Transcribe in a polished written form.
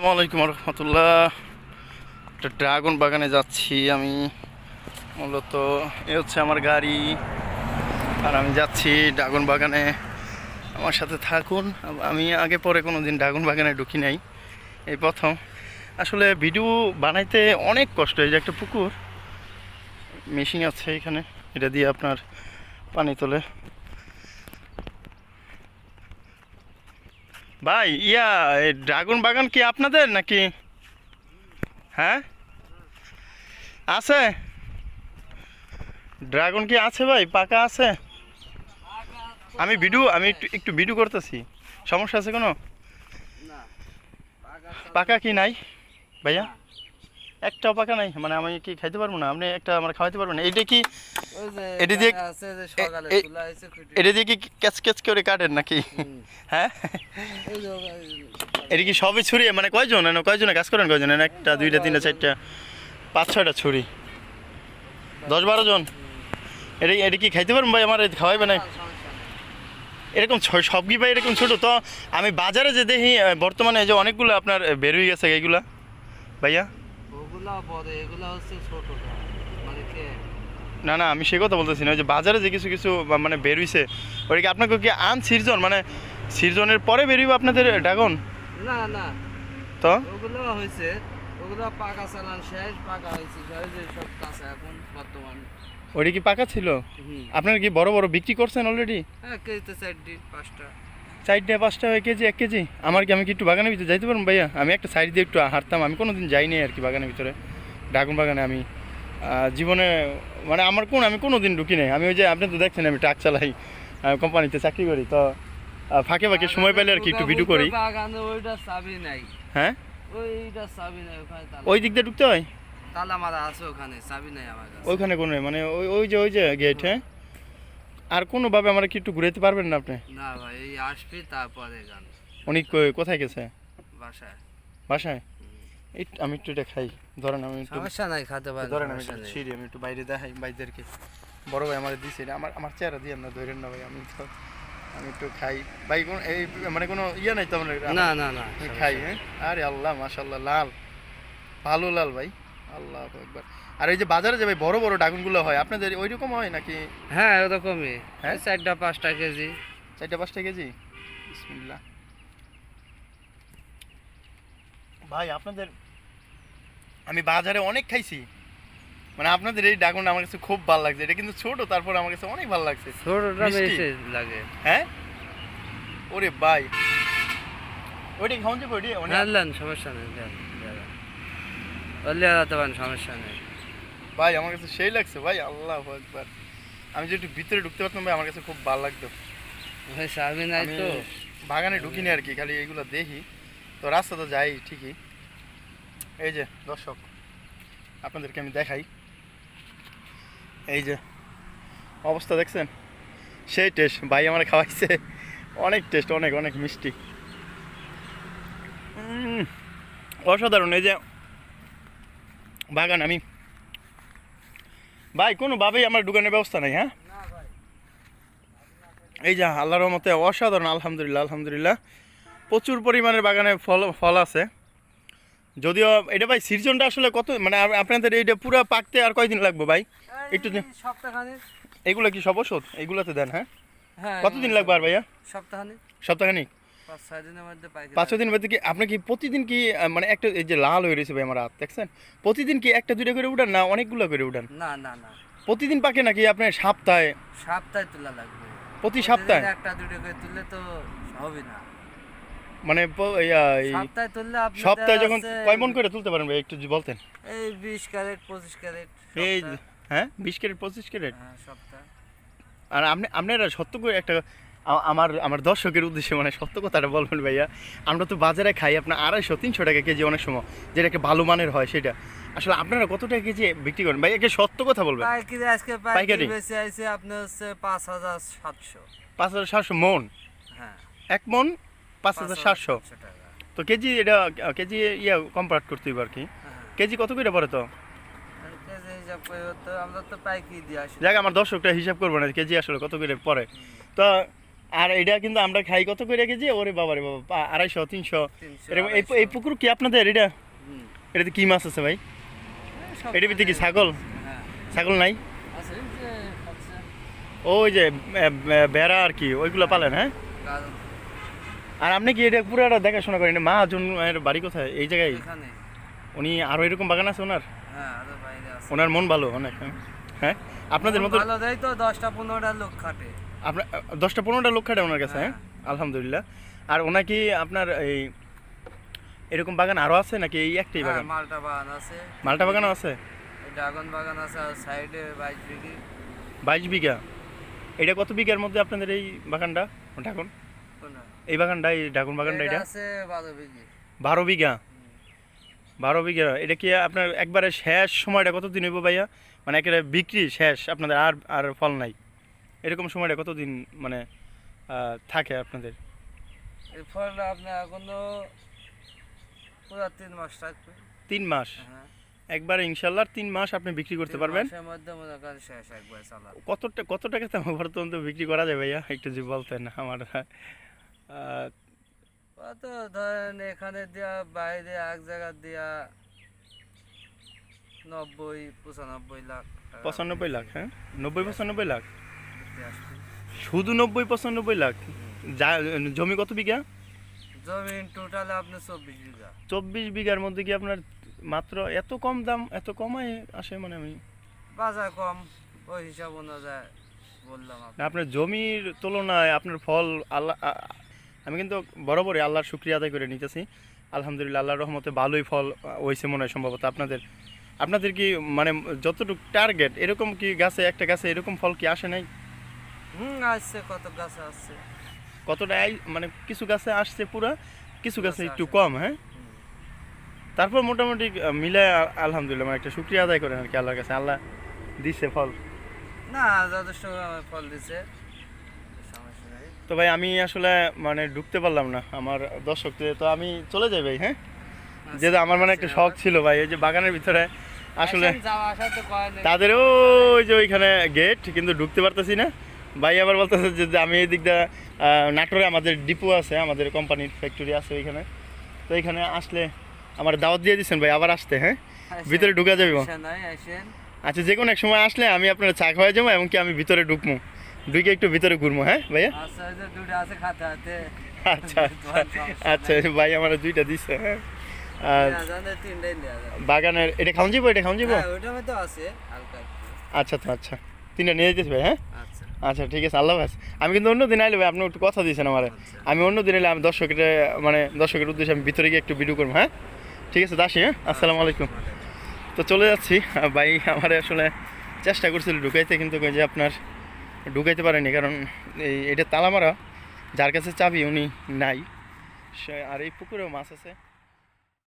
আসসালামু আলাইকুম রহমতুল্লাহ। একটা ড্রাগন বাগানে যাচ্ছি আমি। মূলত এ হচ্ছে আমার গাড়ি, আর আমি যাচ্ছি ড্রাগন বাগানে। আমার সাথে থাকুন। আমি আগে পরে কোনো দিন ড্রাগন বাগানে ঢুকি নাই, এই প্রথম। আসলে ভিডিও বানাইতে অনেক কষ্ট। এই যে একটা পুকুর, মেশিন আছে এখানে, এটা দিয়ে আপনার পানি তোলে। ভাই এই ড্রাগন বাগান কি আপনাদের নাকি? হ্যাঁ, আছে। ড্রাগন কি আছে ভাই? পাকা আছে? আমি একটু ভিডিও করতেছি। সমস্যা আছে কোনো? পাকা কি নাই ভাইয়া? একটাও পাকা নাই? মানে আমি কি খাইতে পারবো না? আপনি একটা আমার খাওয়াইতে পারবেন না? এইটা কি এটা দিয়ে এটা দিয়ে কি ক্যাচ ক্যাচ করে কাটেন নাকি? হ্যাঁ, এটা কি সবই ছুরি? মানে কয়জন কয়জনে কাজ করেন? কয়জন? একটা, দুইটা, তিনটা, চারটা, 5-6টা ছুরি, 10-12 জন। এটা এটা কি খাইতে পারবেন ভাই? আমার খাওয়াইবে না এরকম সব কি ভাই এরকম ছোটো? তো আমি বাজারে যে দেখি বর্তমানে যে অনেকগুলো আপনার বের হয়ে গেছে এইগুলা ভাইয়া। না না, আমি সে কথা বলতেছি না। ওই যে বাজারে যে কিছু কিছু মানে বের হইছে, ওটা কি আপনাকে কি সিজন, মানে সিজনের পরে বেরিয়ে আপনাদের ড্রাগন? না না, তো ওগুলো হয়েছে, ওগুলো পাকা চালান শেষ, পাকা হয়েছে যে সব কাঁচা এখন বর্তমান। ওটা কি পাকা ছিল? আপনারা কি বড় বড় বিক্রি করছেন অলরেডি? হ্যাঁ, কেজিতে 4-5টা। 4-5টা হয় কেজি, 1 কেজি। আমি কি একটু বাগানের ভিতরে যাইতে পারবো ভাইয়া? আমি একটা সাইড দিয়ে একটু হাঁটতাম। আমি কোনোদিন যাইনি আর কি বাগানের ভিতরে, ড্রাগন বাগানে। আমি জীবনে মানে আমি কোনোদিন ঢুকি নাই। আমি ওই যে আপনি তো দেখছেন আমি ট্রাক চালাই, কোম্পানিতে চাকরি করি। তো ফাঁকে ফাঁকে সময় পেলে আর কি একটু ভিডিও করি। বাগানে ওইটা চাবি নাই। হ্যাঁ, ওইটা চাবি নাই, ওখানে ওই দিক দিয়ে ঢুকতে হয়। তালা মারা আছে, ওখানে চাবি নাই আমার কাছে। ওইখানে কোনো মানে ওই যে গেট। হ্যাঁ, আর কোনোভাবে আমার কি একটু ঘুরাইতে পারবেন না আপনি? না ভাই, এই আসবি তারপরে গান। উনি কোথায় গেছে? বাসায়। বাসায়? আমি একটু এটা খাই, ধরেন। আমি সমস্যা নাই, খেতে পারেন। ধরেন আমি একটু বাইরে দেখাই ভাইদেরকে। বড় ভাই আমার দিছে এটা, আমার চেহারা দিয়ে না ধরেন না ভাই। আমি একটু খাই ভাই। কোন এই মানে কোনো ইয়ে নাই তো আপনার? না না না, আমি খাই। হ্যাঁ, আরে আল্লাহ মাশাআল্লাহ, লাল, ভালো লাল ভাই, আল্লাহ একবার। আর এই যে বাজারে যে ভাই বড় বড় ড্রাগনগুলো হয়, আপনাদের ওই রকম হয় নাকি? হ্যাঁ, ওরকমই। হ্যাঁ, 4-5টা কেজি। 4-5টা কেজি। বিসমিল্লাহ। ভাই আপনাদের আমি বাজারে অনেক খাইছি, মানে আপনাদের এই ড্রাগনটা আমার কাছে খুব ভালো লাগছে। এটা কিন্তু ছোট, তারপর আমার কাছে অনেক ভালো লাগছে। ছোটটা বেশি লাগে। হ্যাঁ, ওরে ভাই, ওইটা খাওয়ান যাবে? ওইটা নেন, সমস্যা নেই, সমস্যা নেই ভাই, আমার কাছে সেই লাগছে ভাই, আল্লাহু আকবার। আমি যে একটু ভিতরে ঢুকতে পারতাম ভাই, আমার কাছে খুব ভালো লাগতো ভাই। চাবি নাই তো, বাগানে ঢুকিনি আর কি, খালি এগুলো দেখি। তো রাস্তা তো যাই ঠিকই। এই যে দর্শক, আপনাদেরকে আমি দেখাই। এই যে অবস্থা দেখছেন, সেই টেস্ট ভাই আমার খাওয়াইছে। অনেক টেস্ট, অনেক অনেক মিষ্টি, অসাধারণ। এই যে বাগান, আমি ভাই কোনোভাবেই আমার দোকানের ব্যবস্থা নাই। হ্যাঁ, এই যে আল্লাহর রহমতে অসাধারণ, আলহামদুলিল্লাহ আলহামদুলিল্লাহ। প্রচুর পরিমাণের বাগানে ফল আছে। যদিও এটা ভাই সিজনটা আসলে কত, মানে আপনাদের এইটা পুরো পাকতে আর কয়দিন লাগবে ভাই? একটু সপ্তাহখানেক। এগুলো কি সব ওষুধ এগুলোতে দেন? হ্যাঁ, হ্যাঁ, কতদিন লাগবে আর ভাইয়া? সপ্তাহখানিক? 5-6 দিনের মধ্যে পাইকারি। 5-6 দিনের মধ্যে কি আপনি কি প্রতিদিন কি মানে একটা, এই যে লাল হয়ে রয়েছে ভাই আমার হাত দেখছেন, প্রতিদিন কি একটা দুইটা করে উঠান না অনেকগুলো করে উঠান? না না না, প্রতিদিন পাকে নাকি আপনার সপ্তাহে? সপ্তাহে তোলা লাগবে। প্রতি সপ্তাহে একটা দুটো করে তুললে তো হবে না। মানে সপ্তাহে তুললে আপনি সপ্তাহে যখন কয় মন করে তুলতে পারেন ভাই একটু যদি বলতেন? এই 20 ক্যারেট 25 ক্যারেট। এই হ্যাঁ, 20 ক্যারেট 25 ক্যারেট। হ্যাঁ, সপ্তাহে। আর আপনারা সত্য করে একটা আমার দর্শকের উদ্দেশ্যে মানে সত্য কথাটা বলবেন ভাইয়া। আমরা তো বাজারে খাই আপনার 250-300 টাকা কেজি অনেক সময়, যেটা একটা ভালো মানের হয় সেটা। আসলে আপনারা কত টাকা কেজি বিক্রি করেন ভাই? একটা সত্য কথা বলবেন। পাইকারি আজকে পাইকারি বেশি আইছে আপনার হচ্ছে 5700। 5700 মন? হ্যাঁ, এক মন 5700 টাকা। তো কেজি এটা কেজি কম্পারেট করতে হবে আর কি। কেজি কত করে পড়ে? তো কেজি হিসাব করে তো আমরা তো পাইকারি দিয়ে আসি। যাক, আমার দর্শকটা হিসাব করবো না কেজি আসলে কত করে পড়ে। তো আর এটা কিন্তু আমরা খাই কত করে কেজি? ওরে বাবা রে বাবা, 250 300 এরকম। এই পুকুর কি আপনাদের এটা? হুম। এটাতে কি মাছ আছে ভাই? সব এটার ভিতরে কি কাজে- ছাগল? হ্যাঁ ছাগল নাই? আছে এই যে খাচ্ছে ওই যে বেড়া আর কি, ওইগুলো পালেন? হ্যাঁ। কাজ আর আপনি কি এটা পুরোটা দেখাশোনা করেন? মহাজন এর বাড়ি কোথায়? এই জায়গায়? এখানে। উনি আরো এরকম বাগান আছে ওনার? হ্যাঁ আরো বাইরে আছে। ওনার মন ভালো অনেক। হ্যাঁ আপনাদের মতো ভালো দেয় তো 10টা 15টা লোক খাটে। আপনার 10টা 15টা লোক খাটে ওনার কাছে? হ্যাঁ হ্যাঁ। আলহামদুলিল্লাহ। আর ওনা কি আপনার এই এরকম বাগান আরো আছে নাকি এই একটাই হ্যাঁ বাগান? মালটা বাগান আছে, মালটা বাগানও আছে? ড্রাগন বাগান আছে, আর সাইডে 22 বিঘি। 22 বিঘা? এটা কত বিঘার মধ্যে আপনাদের এই বাগানটা ড্রাগন? কোনটা? এই বাগানটা, এই ড্রাগন বাগানটা এটা? আছে 12 বিঘি। 12 বিঘা? 12 বিঘা। এটা কি আপনার একবারে শেষ সময়টা কতদিন হইব ভাইয়া? মানে একেবারে বিক্রি শেষ আপনাদের, আর আর ফল নাই, এরকম সময়টা কতদিন মানে থাকে আপনাদের? এই ফলটা আপনার এখনো পুরো 3 মাস থাকবে। 3 মাস? হ্যাঁ একবারে ইনশাল্লাহ 3 মাস আপনি বিক্রি করতে 3 পারবেন। মাসের মধ্যে মনে করেন শেষ একবার চালা। কত টাকাতে আমার বর্তমানে বিক্রি করা যায় ভাইয়া, একটু যদি বলতেন আমার। কত ধরেন এখানে দিয়া বাইরে এক জায়গা দিয়া 90 95 লাখ টাকা 95 লাখ? হ্যাঁ 90 95 লাখ? বিক্রি আসবে। শুধু 90 95 লাখ? যা জমি কত বিঘা? জমি টোটালে আপনার 24 বিঘা। 24 বিঘার মধ্যে কি আপনার মাত্র এত কম দাম, এত কমায় আসে? মানে আমি বাজার কম ওই হিসাব অনুযায়ী বললাম না, আপনাকে। আপনার জমির তুলনায় আপনার ফল আল্লাহ আমি কিন্তু বরাবরই আল্লাহর শুকরিয়া আদায় করে নিতেছি। আলহামদুলিল্লাহ আল্লাহর রহমতে ভালোই ফল হয়েছে মনে হয় সম্ভবত আপনাদের। আপনাদের কি মানে যতটুকু টার্গেট, এরকম কি গাছে একটা গাছে এরকম ফল কি আসে নাই? আসছে কত গাছ আসছে। কতটা মানে কিছু গাছে আসছে পুরা, কিছু গাছে গাছে একটু আসে। কম। হ্যাঁ হুম। তারপর মোটামুটি মিলে আলহামদুলিল্লাহ মানে একটা শুকরিয়া আদায় করেন আর কি আল্লাহর কাছে, আল্লাহ দিছে ফল। না যথেষ্ট ফল দিছে, সমস্যা নেই। তো ভাই আমি আসলে মানে ঢুকতে পারলাম না আমার দর্শকদের, তো আমি চলে যাই ভাই। হ্যাঁ যেহেতু আমার মানে একটা শখ ছিল ভাই, ওই যে বাগানের ভিতরে আসলে আসেন, যাওয়া আসা তো করেন। তাদের ওই যে ওইখানে গেট, কিন্তু ঢুকতে পারতেছি না। ভাই আবার বলতেছে যে আমি এই দিকটা নাটোরে আমাদের ডিপো আছে, আমাদের কোম্পানির ফ্যাক্টরি আছে ওইখানে, তো এইখানে আসলে আমার দাওয়াত দিয়ে দিচ্ছেন ভাই আবার আসতে। হ্যাঁ ভিতরে ঢুকা যাবে? সমস্যা নাই, আসেন। আচ্ছা যে কোনো এক সময় আসলে আমি আপনার চা খাওয়াই যাবো, এমনকি আমি ভিতরে ঢুকবো, ঢুকে একটু ভিতরে ঘুরবো। হ্যাঁ ভাইয়া? আচ্ছা ওই যে দুটো আছে খাতে হাতে। আচ্ছা আচ্ছা ভাই আমার 2টা দিচ্ছে। হ্যাঁ আর জানে 3টাই নেওয়া যাবে। বাগানের এটা খাওয়ান যাবো, এটা খাওয়ান যাবো? হ্যাঁ ওইটার মধ্যে আছে হালকা একটু। আচ্ছা তো আচ্ছা 3টা নিয়ে যেতেছি ভাই। হ্যাঁ আচ্ছা আচ্ছা ঠিক আছে, আল্লাহ হাফেজ। আমি কিন্তু অন্য দিন আইলে ভাই, আপনি একটু কথা দিয়েছেন আমার, আচ্ছা। আমি অন্য দিন এলে আমি দর্শকের উদ্দেশ্যে আমি ভিতরে গিয়ে একটু ভিডিও করবো। হ্যাঁ ঠিক আছে দাসি। হ্যাঁ আসসালামু আলাইকুম। তো চলে যাচ্ছি। ভাই আমার আসলে চেষ্টা করছিল ঢুকাইতে, কিন্তু ওই যে আপনার ঢুকাইতে পারেনি, কারণ এটা তালা মারা, যার কাছে চাবি উনি নাই। আর এই পুকুরেও মাছ আছে।